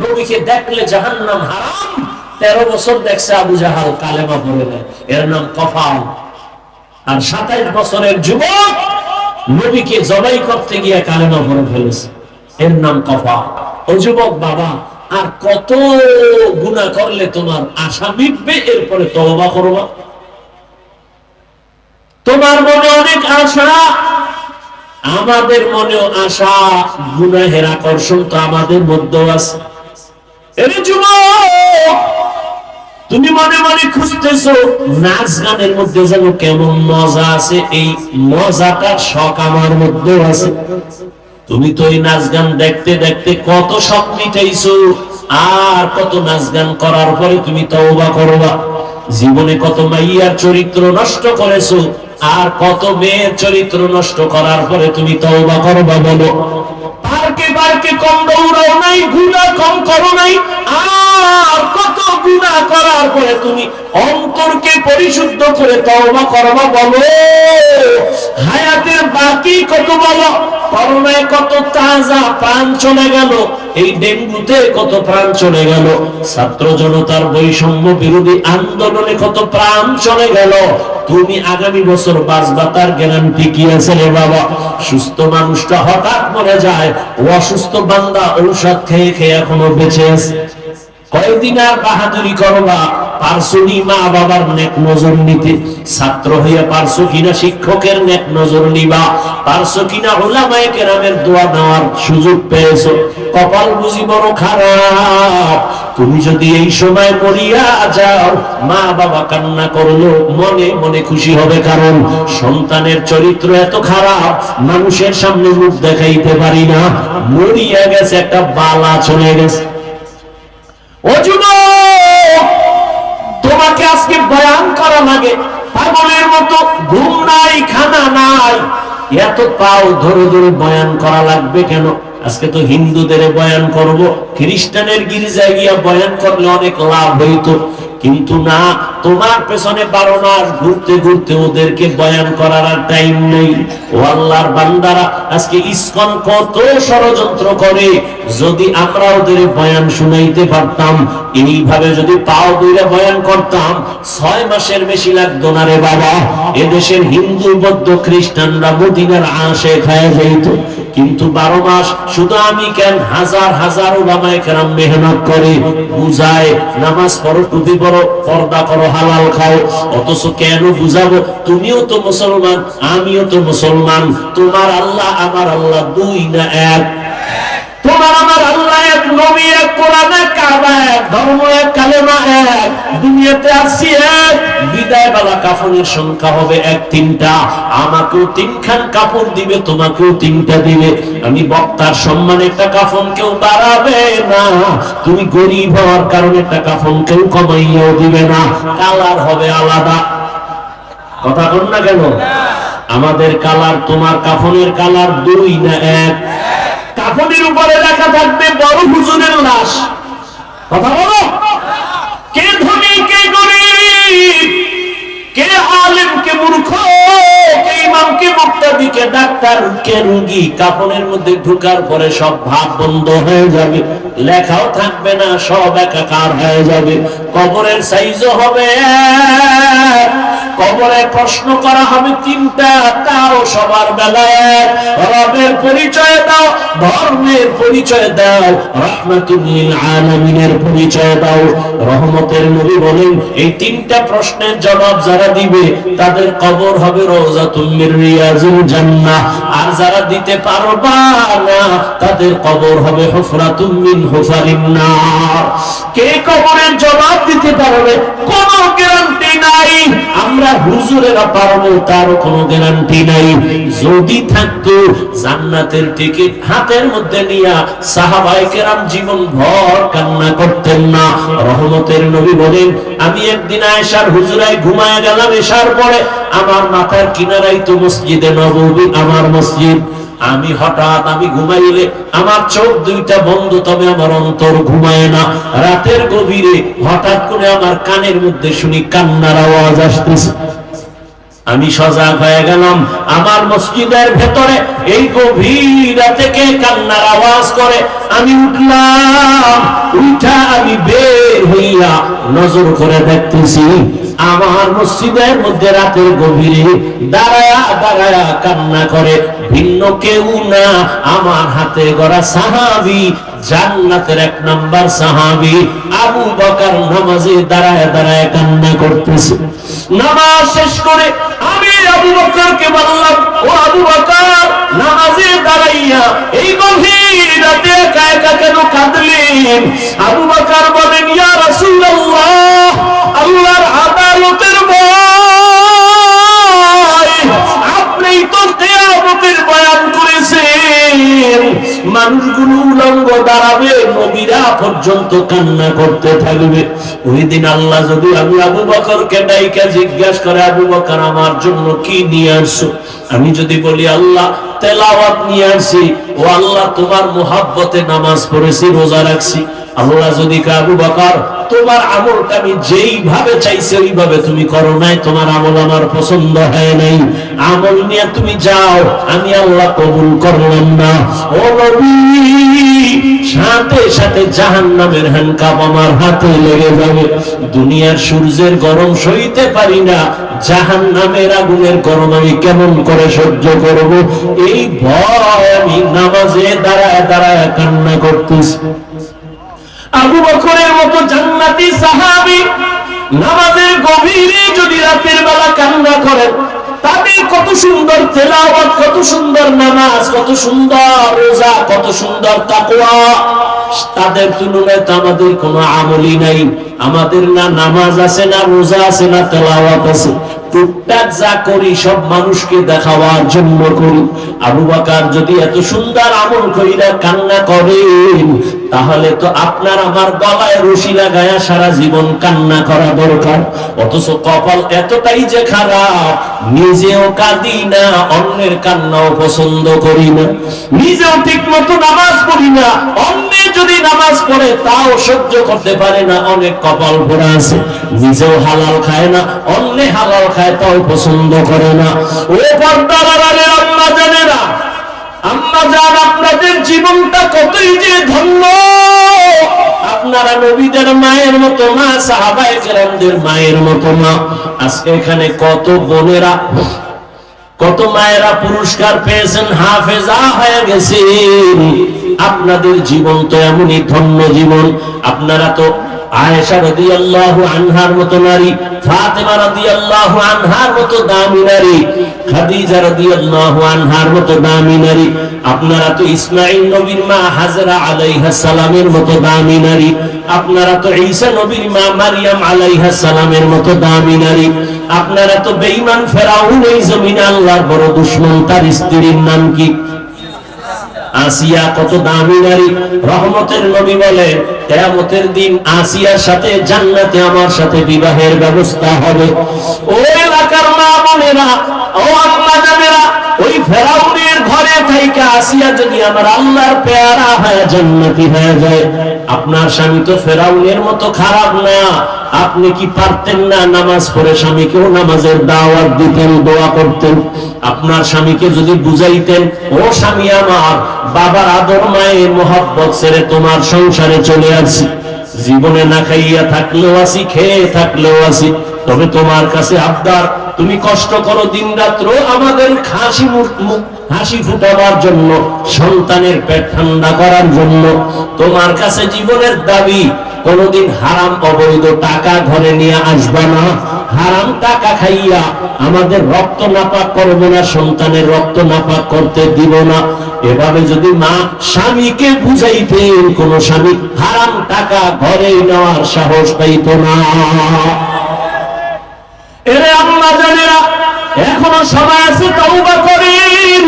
নবীকে দেখলে জাহান্নাম হারাম। 13 বছর দেখছে আবু জাহাল, কালেমা পড়ে নেয়, এর নাম কফাল। আর 27 বছরের যুবক নবীকে জবাই করতে গিয়ে কালেমা পড়ে ফেলেছে, এর নাম কফাল। ও যুবক বাবা, আর কত গুনাহ করলে তোমার আশা মিটবে? এরপরে তওবা করবা। তোমার মনে অনেক আশা, আমাদের মনেও আশা, গুনাহের আকর্ষণ তো আমাদের মধ্যেও আছে। এর যুবক, তুমি মনে মনে খুঁজতেছো নাচ গানের মধ্যে যেন কেমন মজা আছে, এই মজাটার শখ আমার মধ্যেও আছে। তুমি তো এই নাচ গান দেখতে দেখতে কত শখ মিটাইছো, আর কত নাচ গান করার পরে তুমি তওবা করবা। জীবনে কত মাইয়ার চরিত্র নষ্ট করেছো, আর কত মেয়ের চরিত্র নষ্ট করার পরে তুমি তওবা করবা। বলো, পার্কে পার্কে কম দৌড়াও নাই, গুনাহ কম করো নাই, আর কত গুনাহ করার পরে তুমি অন্তরকে পরিশুদ্ধ করে তওবা করবা। বলো, হায়াতের বাকি কত, বলো, করোনায় কত তাজা প্রাণ চলে গেল, এই ডেঙ্গুতে কত প্রাণ চলে গেল, ছাত্র জনতার বৈষম্য বিরোধী আন্দোলনে কত প্রাণ চলে গেল। তুমি আগামী বছর বাঁচবা, তার গ্যারান্টি কি আছে রে বাবা? সুস্থ মানুষটা হঠাৎ মরে যায়, অসুস্থ বান্দা ঔষধ খেয়ে খেয়ে এখনো বেঁচে আছে। কয়দিন আর বাহাদুরি করবা? পারসুনি মা বাবার নেক নজর নিতে? ছাত্র হইয়া পারছো কিনা শিক্ষকের নেক নজর নিবা? পারছো কিনা উলামায়ে কেরামের দোয়া নেওয়ার সুযোগ পেয়েছো? কপাল বুঝি বড় খারাপ। তুমি যদি এই সময় মরিয়া যাও, মা বাবা কান্না করলো, মনে মনে খুশি হবে, কারণ সন্তানের চরিত্র এত খারাপ, মানুষের সামনে মুখ দেখাইতে পারি না, মরিয়া গেছে, একটা বালা চলে গেছে। ও যুবক, তোমাকে আজকে বয়ান করা লাগে পাগলের মতো, ঘুম নাই, খানা নাই, এত পাও ধরে ধরে বয়ান করা লাগবে কেন? আজকে তো হিন্দুদের বয়ান করব, খ্রিস্টানের গির্জায় গিয়া বয়ান করলে অনেক লাভ হইতো, কিন্তু না, তোমার পেছনে 12 মাস ঘুরতে ঘুরতে ওদেরকে বয়ান করার আর টাইম নেই। ও আল্লাহর বান্দারা, আজকে ইসকন কত ষড়যন্ত্র করে, যদি আমরা ওদের বয়ান শুনাইতে পারতাম, এইভাবে যদি পাও দুইরা বয়ান করতাম, 6 মাসের বেশি লাগতো না রে বাবা। এদেশের হিন্দু বৌদ্ধ খ্রিস্টানরা মদিনার আশেক হয়ে যাইত, কিন্তু 12 মাস শুধু আমি কেন, হাজার হাজার উলামায়ে কেরাম মেহনত করে বুঝায়, নামাজ পড়ো, টুপি পড়ো, পর্দা করো, হালাল খাও, অথচ কেন বুঝাবো? তুমিও তো মুসলমান, আমিও তো মুসলমান, তোমার আল্লাহ আমার আল্লাহ দুই না এক? তোমার আমার আল্লাহ এক, নবী এক, কোরআন এক, কাবা এক, ধর্ম এক, কালেমা এক, দুনিয়াতে আসছি এক, বিদায় বেলা কাফনের সংখ্যা হবে 1-3টা। আমাকেও 3খান কাপড় দিবে, তোমাকেও 3টা দিবে। আমি বক্তার সম্মানে একটা কাফন কেউ বাড়াবে না, তুমি গরিব হওয়ার কারণে একটা কাফন কেউ কমাইয়াও দিবে না, কালার হবে আলাদা। কথা বল না কেন? আমাদের কালার তোমার কাফনের কালার 2 না 1? কাফনের উপরে লেখা থাকবে বড় হুজুরের লাশ। কথা বলো, কে ধনী কে গরিব, কে আলেম কে মূর্খ, কে ইমাম কে মুক্তাদি, কে ডাক্তার কে রোগী, কাফনের মধ্যে ঢোকার পরে সব ভাব বন্ধ হয়ে যাবে, লেখাও থাকবে না, সব একাকার হয়ে যাবে। কবরের সাইজও হবে এক, কবরে প্রশ্ন করা হবে 3টা, তাও সবার বেলায় রবের পরিচয় দাও, ধর্মের পরিচয় দাও, রাহমাতুল লিল আলামিনের পরিচয় দাও। রহমতের নবী বলেন, এই 3টা প্রশ্নের জবাব যারা দিবে তাদের কবর হবে রওজাতুম মির রিয়াজিল জান্নাহ, আর যারা দিতে পারবা না তাদের কবর হবে হুফরাতুম মিন হুফারিন নার। কে কবরের জবাব দিতে পারবে কোনো গ্যারান্টি নাই, আমরা হুজুরেরা পারবো তার কোনো গ্যারান্টি নাই। যদি থাকতো জান্নাতের টিকিট হাতের মধ্যে নিয়া সাহাবায়ে কেরাম জীবন ভর কান্না করতেন না। রহমতের নবী বলেন, আমি একদিন আয়েশার হুজরায় ঘুমায় গেলাম, এশার পরে আমার মাথার কিনারাই তো মসজিদে নববী, আমার মসজিদ। আমি ঘুমাইলে আমার চোখ 2টা বন্ধ, তবে আমার অন্তর ঘুমায় না। রাতের গভীরে হঠাৎ করে আমার কানের মধ্যে শুনি কান্নার আওয়াজ আসতেছে। আমি সজাগ হয়ে গেলাম। আমার মসজিদের ভেতরে এই গভীর রাতে কে কান্নার আওয়াজ করে। আমি উঠলাম, উঠা আমি বের হইয়া নজর করে দেখতেছি আমার মসজিদের মধ্যে রাতের গভীরে দাঁড়ায়া দাঁড়ায়া কান্না করে ভিন্ন কেউ না, আমার হাতে গড়া সাহাবী, জান্নাতের 1 নাম্বার সাহাবী আবু বকর নামাজে দাঁড়ায় দাঁড়ায় কান্না করতেছে। নামাজ শেষ করে আমি আবু বকরকে বললাম, ও আবু বকর, নামাজে দাঁড়াইয়া এই গভীর রাতে একা একা কেন কাঁদলেন? আবু বকর বলেন, ইয়া রাসূলুল্লাহ, আল্লাহর আদালতের ভয়। আপনি তো কিয়ামতের বয়ান করেছেন, মানুষগুলো উলঙ্গ দাঁড়াবে, নবীরা পর্যন্ত কান্না করতে থাকবে। ওই দিন আল্লাহ যদি আমি আবু বকরকে ডাইকা জিজ্ঞাসা করে, আবু বকর আমার জন্য কি নিয়ে আসছো? আমি যদি বলি আল্লাহ তেলাওয়াত নিয়ে আসি, ও আল্লাহ তোমার মুহাব্বতে নামাজ পড়েছি, রোজা রাখছি। আল্লাহ যদি কে আবু বকর তোমার আমলটা আমি যেইভাবে চাইছি ওইভাবে তুমি করো নাই, তোমার আমল আমার পছন্দ হয় নাই, আমল নিয়ে তুমি যাও, আমি আল্লাহ কবুল করলাম না। ও নবী, সাথে সাথে জাহান্নামের হ্যান্ডকাপ আমার হাতে লেগে যাবে। দুনিয়ার সূর্যের গরম সইতে পারি না, জাহান্নামের আগুনের গরম আমি কেমন করে সহ্য করব? এই ভয় আমি নামাজে দাঁড়ায় দাঁড়ায় কান্না করতেছি। আবু বকরের মতো জান্নাতি সাহাবী নামাজের গভীরে যদি রাতের বেলা কান্না করেন, তাদের কত সুন্দর তেলাওয়াত, কত সুন্দর নামাজ, কত সুন্দর রোজা, কত সুন্দর তাকওয়া, তাদের তুলনায় তো আমাদের কোনো আমলই নাই। আমাদের না নামাজ আছে, না রোজা আছে, না তেলাওয়াত আছে। টুকটাক যা করি সব মানুষকে দেখাবার জন্য করি। আবু বকর যদি এত সুন্দর আমল কইরা কান্না করেন, তাহলে তো আপনার আমার গলায় রশি লাগায়া সারা জীবন কান্না করা দরকার। অথচ কপাল এতটাই যে খারাপ, নিজেও কাঁদি না, অন্যের কান্নাও পছন্দ করি না। নিজেও ঠিক মতো নামাজ পড়ি না, অন্যে যদি নামাজ পড়ে তাও সহ্য করতে পারে না, অনেক কপাল পোড়া আছে। নিজেও হালাল খায় না, অন্যে হালাল খায় তাও পছন্দ করে না। ও পর্দার আড়ালের আম্মা জানেরা, আম্মা জান, আপনাদের জীবনটা কতই যে ধন্য। আপনারা নবীদের মায়ের মতো মা, সাহাবায়ে কেরামদের মায়ের মতো মা। আজকে এখানে কত বোনেরা, কত মায়েরা পুরস্কার পেয়েছেন, হাফেজা হয়ে গেছেন। আপনাদের জীবন তো এমনই ধন্য জীবন। আপনারা তো আয়েশা রাদিয়াল্লাহু আনহার মতো নারী, ফাতেমা রাদিয়াল্লাহু আনহার মতো দামি নারী, খাদিজা রাদিয়াল্লাহু আনহার মতো দামি নারী। আপনারা তো ইসমাঈল নবীর মা হাজরা আলাইহিস সালামের মতো দামি নারী। আপনারা তো ঈসা নবীর মা মারইয়াম আলাইহিস সালামের মতো দামি নারী। আপনারা তো বেঈমান ফেরাউন, এই জমিনে আল্লাহর বড় দুশমন, তার স্ত্রীর নাম কি? আসিয়া, কত দামি নারী। রহমতের নবী বলে কিয়ামতের দিন আসিয়ার সাথে জান্নাতে আমার সাথে বিবাহের ব্যবস্থা হবে। ও এলাকার মা বোনেরা, ও আম্মা জানেরা, ওই ফেরাউনের ঘরে থেকে আসিয়া যদি আমার আল্লাহর পেয়ারা হয়ে জান্নাতি হয়ে যায়, আপনার স্বামী তো ফেরাউনের মতো খারাপ না। আপনি কি পারতেন না নামাজ পড়ে স্বামীকেও নামাজের দাওয়াত দিতেন, দোয়া করতেন? আপনার স্বামীকে যদি বুঝাইতেন, ও স্বামী আমার, বাবার আদর মায়ের মোহাব্বত ছেড়ে তোমার সংসারে চলে আসি, জীবনে না খাইয়া থাকলেও আসি, খেয়ে থাকলেও আসি, তবে তোমার কাছে আবদার, তুমি কষ্ট করো দিন রাত্র আমাদের হাসি ফুটাবার জন্য, সন্তানের পেট ঠান্ডা করার জন্য। তোমার কাছে জীবনের দাবি, কোনদিন হারাম অবৈধ টাকা ঘরে নিয়ে আসবা না, হারাম টাকা খাইয়া আমাদের রক্ত নাপাক করবো না, সন্তানের রক্ত নাপাক করতে দিব না। এভাবে যদি মা স্বামীকে বুঝাইতেন, কোন স্বামী হারাম টাকা ঘরে নেওয়ার সাহস পাইত না। এরে আম্মা জানেরা, এখনো সময় আছে, তওবা করেন।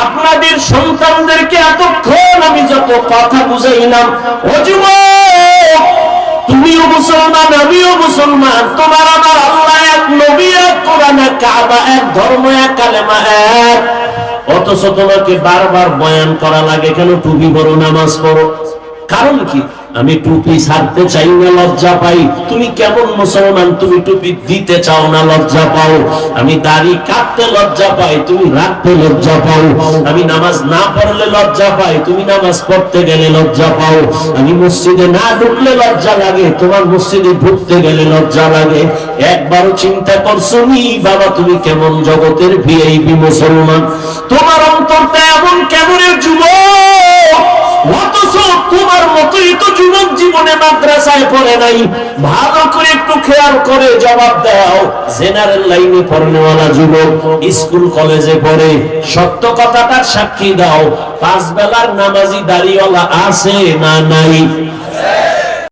আপনাদের সন্তানদেরকে এতক্ষণ আমি যত কথা বুঝাইলাম, ও যুবক, তুমিও মুসলমান, আমিও মুসলমান, তোমার আমার আল্লাহ এক, নবী এক, কোরআন এক, কাবা এক, ধর্ম এক, কালেমা এক। অথচ তোমাকে বারবার বয়ান করা লাগে কেন টুপি পরো, নামাজ পড়ো। কারণ কি? আমি টুপি ছাড়তে চাই না, লজ্জা পাই। তুমি কেমন মুসলমান, তুমি টুপি দিতে চাও না, লজ্জা পাও। আমি দাড়ি কাটতে লজ্জা পাই, তুমি রাখতে লজ্জা পাও। আমি নামাজ না পড়লে লজ্জা পাই, তুমি নামাজ পড়তে গেলে লজ্জা পাও। আমি মসজিদে না ঢুকলে লজ্জা লাগে, তোমার মসজিদে ঢুকতে গেলে লজ্জা লাগে। একবারও চিন্তা করছো নি বাবা তুমি কেমন জগতের ভিআইপি মুসলমান? তোমার অন্তরটা এমন কেমনের যুবক, অথচ তোমার মতোই তো যুবক জীবনে মাদ্রাসায় পড়ে নাই। ভালো করে একটু খেয়াল করে জবাব দাও। জেনারেল লাইনে পড়নেওয়ালা যুবক স্কুল কলেজে পড়ে, সত্য কথাটার সাক্ষী দাও। 5 বেলার নামাজি দাড়িওয়ালা আছে না নাই?